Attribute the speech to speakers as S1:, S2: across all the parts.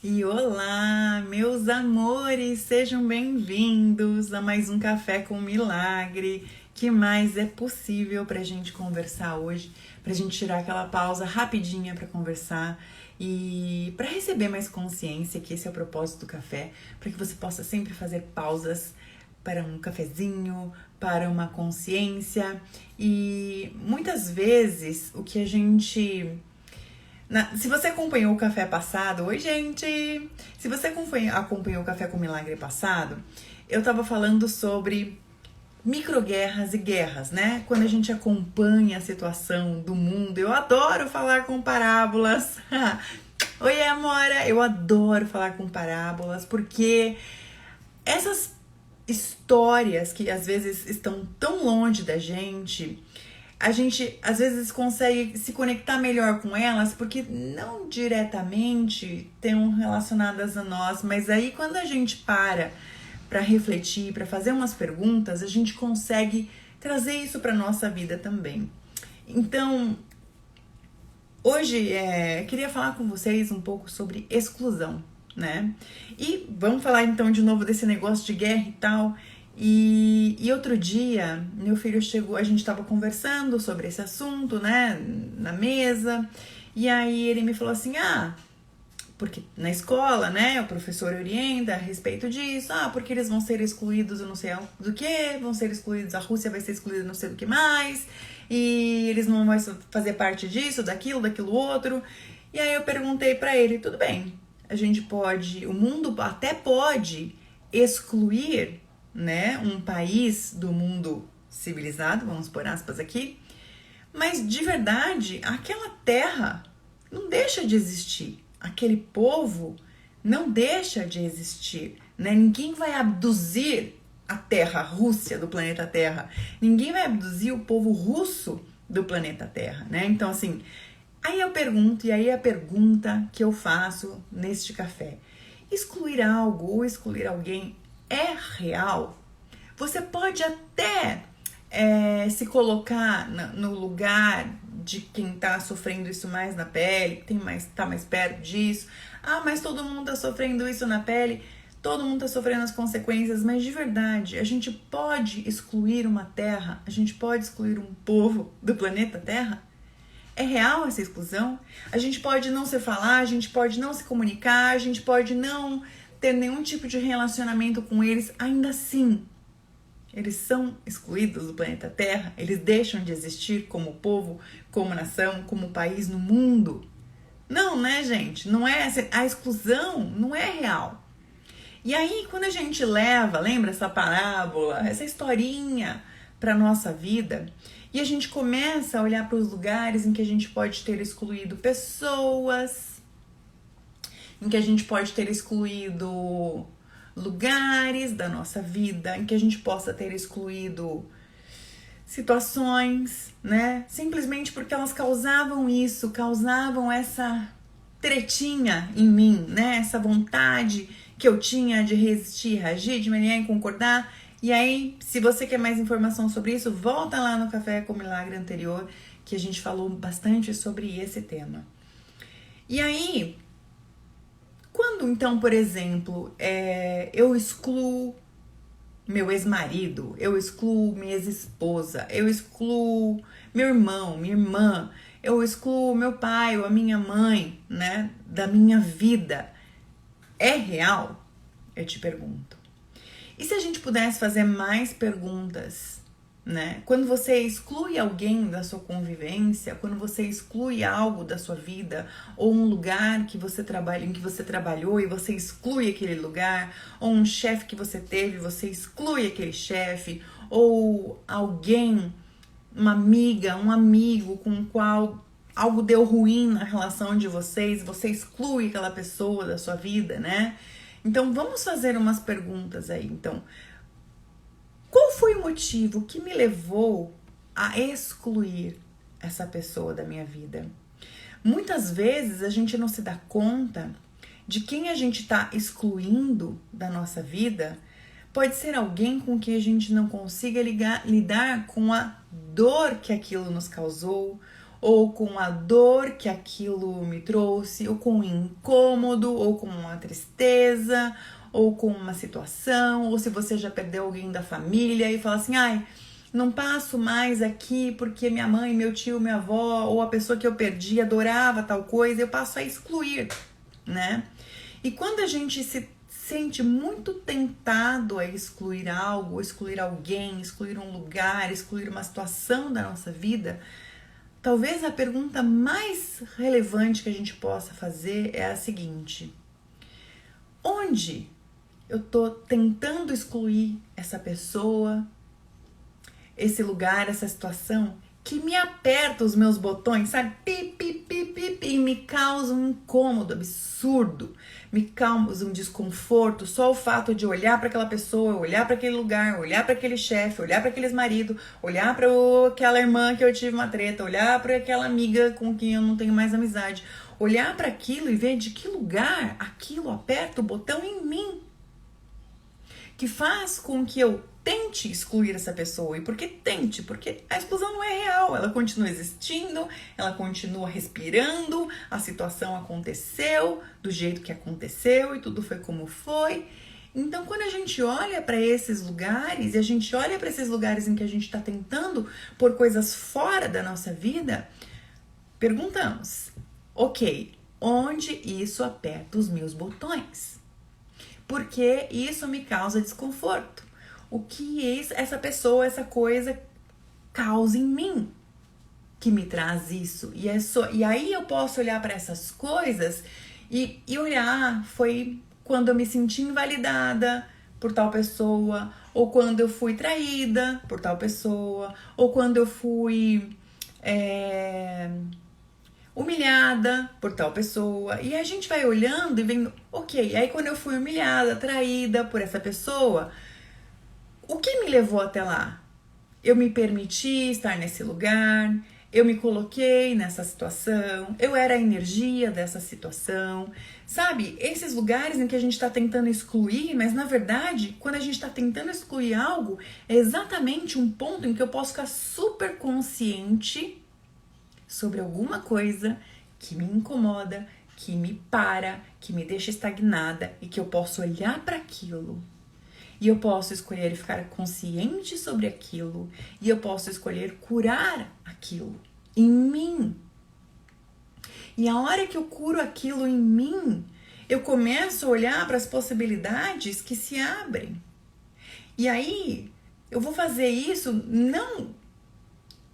S1: E olá, meus amores, sejam bem-vindos a mais um Café com Milagre. Que mais é possível pra gente conversar hoje, pra gente tirar aquela pausa rapidinha pra conversar e pra receber mais consciência, que esse é o propósito do café, para que você possa sempre fazer pausas para um cafezinho, para uma consciência. E muitas vezes o que a gente... Se você acompanhou o café passado, oi gente! Se você acompanhou o Café com Milagre passado, eu tava falando sobre microguerras e guerras, né? Quando a gente acompanha a situação do mundo, eu adoro falar com parábolas. Oi, Amora! Eu adoro falar com parábolas, porque essas histórias que às vezes estão tão longe da gente, a gente às vezes consegue se conectar melhor com elas, porque não diretamente estão relacionadas a nós, mas aí quando a gente para refletir, para fazer umas perguntas, a gente consegue trazer isso para nossa vida também. Então, hoje queria falar com vocês um pouco sobre exclusão, né? E vamos falar então de novo desse negócio de guerra e tal. E outro dia, meu filho chegou, a gente estava conversando sobre esse assunto, né, na mesa, e aí ele me falou assim, porque na escola, né, o professor orienta a respeito disso, porque eles vão ser excluídos, eu não sei do que, vão ser excluídos, a Rússia vai ser excluída não sei do que mais, e eles não vão fazer parte disso, daquilo outro. E aí eu perguntei pra ele, tudo bem, a gente pode, o mundo até pode excluir, né, um país do mundo civilizado, vamos pôr aspas aqui, mas de verdade, aquela terra não deixa de existir, aquele povo não deixa de existir, né? Ninguém vai abduzir a Terra, a Rússia do planeta Terra, ninguém vai abduzir o povo russo do planeta Terra, né? Então assim, aí eu pergunto, e aí a pergunta que eu faço neste café, excluir algo ou excluir alguém é real? Você pode até se colocar no lugar de quem está sofrendo isso mais na pele, que tá mais perto disso. Mas todo mundo está sofrendo isso na pele, todo mundo está sofrendo as consequências, mas de verdade, a gente pode excluir uma terra, a gente pode excluir um povo do planeta Terra? É real essa exclusão? A gente pode não se falar, a gente pode não se comunicar, a gente pode não ter nenhum tipo de relacionamento com eles, ainda assim, eles são excluídos do planeta Terra, eles deixam de existir como povo, como nação, como país no mundo. Não, né, gente? Não é, a exclusão não é real. E aí, quando a gente lembra essa parábola, essa historinha para nossa vida, e a gente começa a olhar para os lugares em que a gente pode ter excluído pessoas, em que a gente pode ter excluído lugares da nossa vida, em que a gente possa ter excluído situações, né? Simplesmente porque elas causavam essa tretinha em mim, né? Essa vontade que eu tinha de resistir, reagir, de maniera em concordar. E aí, se você quer mais informação sobre isso, volta lá no Café com Milagre anterior, que a gente falou bastante sobre esse tema. E aí, quando então, por exemplo, eu excluo meu ex-marido, eu excluo minha ex-esposa, eu excluo meu irmão, minha irmã, eu excluo meu pai ou a minha mãe, né, da minha vida, é real? Eu te pergunto. E se a gente pudesse fazer mais perguntas, né? Quando você exclui alguém da sua convivência, quando você exclui algo da sua vida, ou um lugar que você trabalha, em que você trabalhou e você exclui aquele lugar, ou um chefe que você teve, você exclui aquele chefe, ou alguém, uma amiga, um amigo com o qual algo deu ruim na relação de vocês, você exclui aquela pessoa da sua vida, né? Então vamos fazer umas perguntas aí. Então, qual foi o motivo que me levou a excluir essa pessoa da minha vida? Muitas vezes a gente não se dá conta de quem a gente está excluindo da nossa vida. Pode ser alguém com quem a gente não consiga lidar com a dor que aquilo nos causou, ou com a dor que aquilo me trouxe, ou com um incômodo, ou com uma tristeza, ou com uma situação, ou se você já perdeu alguém da família e fala assim, ai, não passo mais aqui porque minha mãe, meu tio, minha avó, ou a pessoa que eu perdi adorava tal coisa, eu passo a excluir, né? E quando a gente se sente muito tentado a excluir algo, excluir alguém, excluir um lugar, excluir uma situação da nossa vida, talvez a pergunta mais relevante que a gente possa fazer é a seguinte: onde eu tô tentando excluir essa pessoa, esse lugar, essa situação que me aperta os meus botões, sabe? Pi, pi, pi, pi, pi, e me causa um incômodo absurdo, me causa um desconforto, só o fato de olhar para aquela pessoa, olhar para aquele lugar, olhar para aquele chefe, olhar para aquele marido, olhar para aquela irmã que eu tive uma treta, olhar para aquela amiga com quem eu não tenho mais amizade, olhar para aquilo e ver de que lugar aquilo aperta o botão em mim, que faz com que eu tente excluir essa pessoa. E por que tente? Porque a exclusão não é real, ela continua existindo, ela continua respirando, a situação aconteceu do jeito que aconteceu e tudo foi como foi. Então, quando a gente olha para esses lugares, e a gente olha para esses lugares em que a gente está tentando pôr coisas fora da nossa vida, perguntamos, ok, onde isso aperta os meus botões? Porque isso me causa desconforto. O que essa pessoa, essa coisa causa em mim que me traz isso? E aí eu posso olhar para essas coisas e olhar, foi quando eu me senti invalidada por tal pessoa, ou quando eu fui traída por tal pessoa, ou quando eu fui humilhada por tal pessoa. E a gente vai olhando e vendo, ok, aí quando eu fui humilhada, traída por essa pessoa, o que me levou até lá? Eu me permiti estar nesse lugar, eu me coloquei nessa situação, eu era a energia dessa situação, sabe? Esses lugares em que a gente está tentando excluir, mas na verdade, quando a gente está tentando excluir algo, é exatamente um ponto em que eu posso ficar super consciente sobre alguma coisa que me incomoda, que me para, que me deixa estagnada e que eu posso olhar para aquilo. E eu posso escolher ficar consciente sobre aquilo. E eu posso escolher curar aquilo em mim. E a hora que eu curo aquilo em mim, eu começo a olhar para as possibilidades que se abrem. E aí, eu vou fazer isso não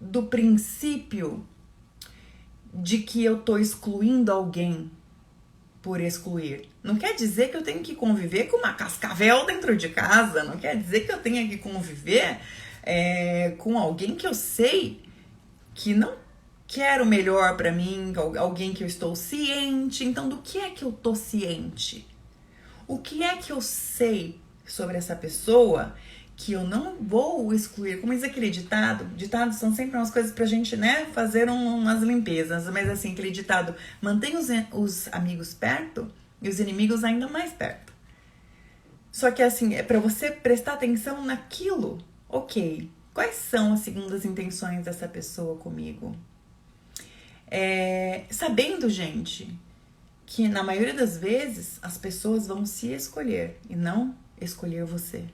S1: do princípio de que eu tô excluindo alguém por excluir. Não quer dizer que eu tenho que conviver com uma cascavel dentro de casa, não quer dizer que eu tenha que conviver com alguém que eu sei que não quer o melhor para mim, alguém que eu estou ciente. Então, do que é que eu tô ciente? O que é que eu sei sobre essa pessoa que eu não vou excluir? Como diz aquele ditado, ditados são sempre umas coisas pra gente, né, fazer umas limpezas, mas assim, aquele ditado, mantém os amigos perto e os inimigos ainda mais perto. Só que assim, é pra você prestar atenção naquilo, ok, quais são as segundas intenções dessa pessoa comigo? Sabendo, gente, que na maioria das vezes as pessoas vão se escolher e não escolher você.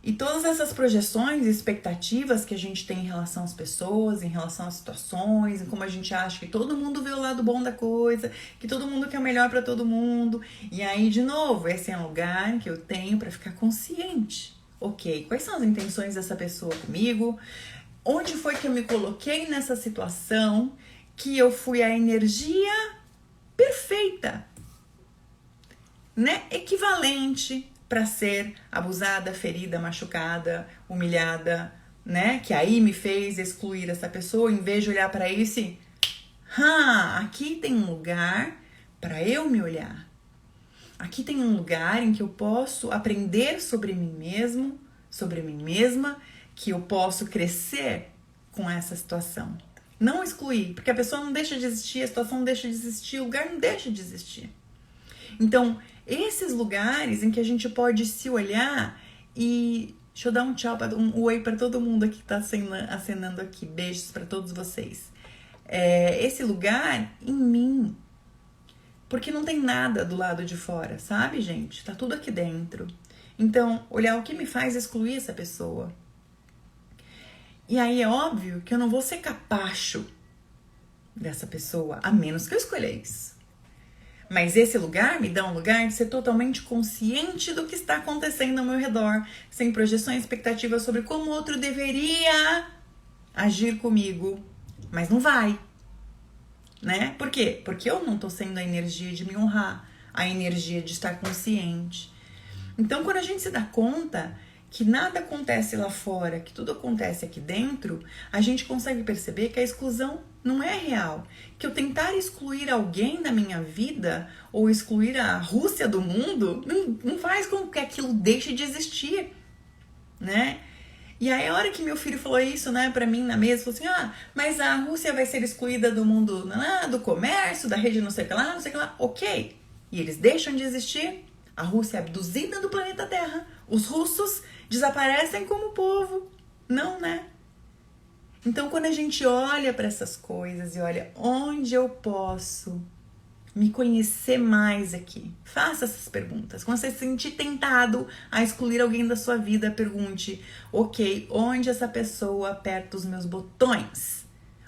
S1: E todas essas projeções e expectativas que a gente tem em relação às pessoas, em relação às situações, em como a gente acha que todo mundo vê o lado bom da coisa, que todo mundo quer o melhor para todo mundo. E aí, de novo, esse é um lugar que eu tenho para ficar consciente. Ok, quais são as intenções dessa pessoa comigo? Onde foi que eu me coloquei nessa situação que eu fui a energia perfeita, né? Equivalente para ser abusada, ferida, machucada, humilhada, né? Que aí me fez excluir essa pessoa, em vez de olhar para isso e aqui tem um lugar para eu me olhar. Aqui tem um lugar em que eu posso aprender sobre mim mesmo, sobre mim mesma, que eu posso crescer com essa situação. Não excluir, porque a pessoa não deixa de existir, a situação não deixa de existir, o lugar não deixa de existir. Então, esses lugares em que a gente pode se olhar e Deixa eu dar um tchau, um oi pra todo mundo aqui que tá acenando aqui. Beijos pra todos vocês. Esse lugar em mim. Porque não tem nada do lado de fora, sabe, gente? Tá tudo aqui dentro. Então, olhar o que me faz excluir essa pessoa. E aí é óbvio que eu não vou ser capacho dessa pessoa, a menos que eu escolha isso. Mas esse lugar me dá um lugar de ser totalmente consciente do que está acontecendo ao meu redor, sem projeções e expectativas sobre como o outro deveria agir comigo, mas não vai. Né? Por quê? Porque eu não tô sendo a energia de me honrar, a energia de estar consciente. Então, quando a gente se dá conta que nada acontece lá fora, que tudo acontece aqui dentro, a gente consegue perceber que a exclusão não é real. Que eu tentar excluir alguém da minha vida ou excluir a Rússia do mundo não faz com que aquilo deixe de existir, né? E aí, a hora que meu filho falou isso, né, pra mim na mesa, falou assim, mas a Rússia vai ser excluída do mundo, do comércio, da rede não sei o que lá, não sei o que lá. Ok. E eles deixam de existir. A Rússia é abduzida do planeta Terra. Os russos desaparecem como povo. Não, né? Então, quando a gente olha para essas coisas e olha onde eu posso me conhecer mais aqui, faça essas perguntas. Quando você se sentir tentado a excluir alguém da sua vida, pergunte, ok, onde essa pessoa aperta os meus botões?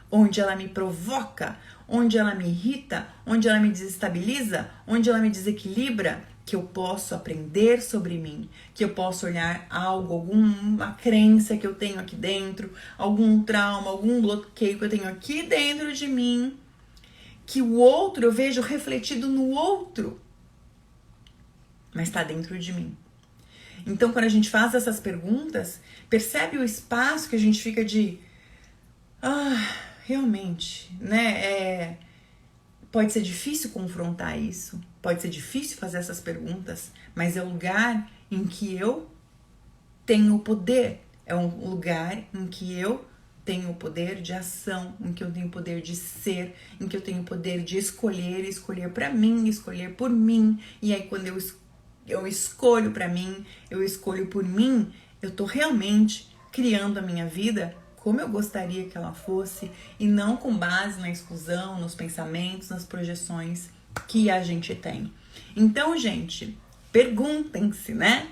S1: Onde ela me provoca? Onde ela me irrita? Onde ela me desestabiliza? Onde ela me desequilibra? Que eu posso aprender sobre mim, que eu posso olhar algo, alguma crença que eu tenho aqui dentro, algum trauma, algum bloqueio que eu tenho aqui dentro de mim, que o outro eu vejo refletido no outro, mas está dentro de mim. Então, quando a gente faz essas perguntas, percebe o espaço que a gente fica de realmente, né? Pode ser difícil confrontar isso, pode ser difícil fazer essas perguntas, mas é um lugar em que eu tenho o poder, é um lugar em que eu tenho o poder de ação, em que eu tenho o poder de ser, em que eu tenho o poder de escolher pra mim, escolher por mim. E aí quando eu escolho pra mim, eu escolho por mim, eu tô realmente criando a minha vida como eu gostaria que ela fosse e não com base na exclusão, nos pensamentos, nas projeções que a gente tem. Então, gente, perguntem-se, né?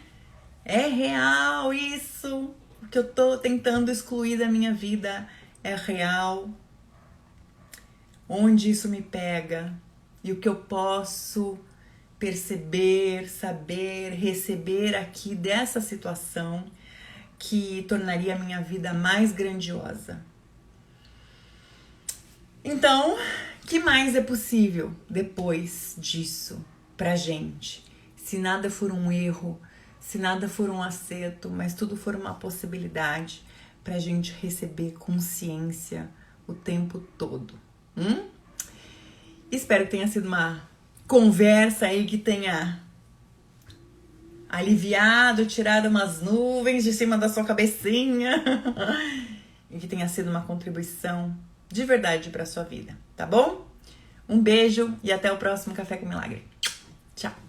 S1: É real isso? O que eu tô tentando excluir da minha vida é real? Onde isso me pega? E o que eu posso perceber, saber, receber aqui dessa situação que tornaria a minha vida mais grandiosa? Então, o que mais é possível depois disso pra gente? Se nada for um erro, se nada for um acerto, mas tudo for uma possibilidade pra gente receber consciência o tempo todo. Espero que tenha sido uma conversa aí que tenha aliviado, tirado umas nuvens de cima da sua cabecinha e que tenha sido uma contribuição de verdade para sua vida, tá bom? Um beijo e até o próximo Café com Milagre. Tchau!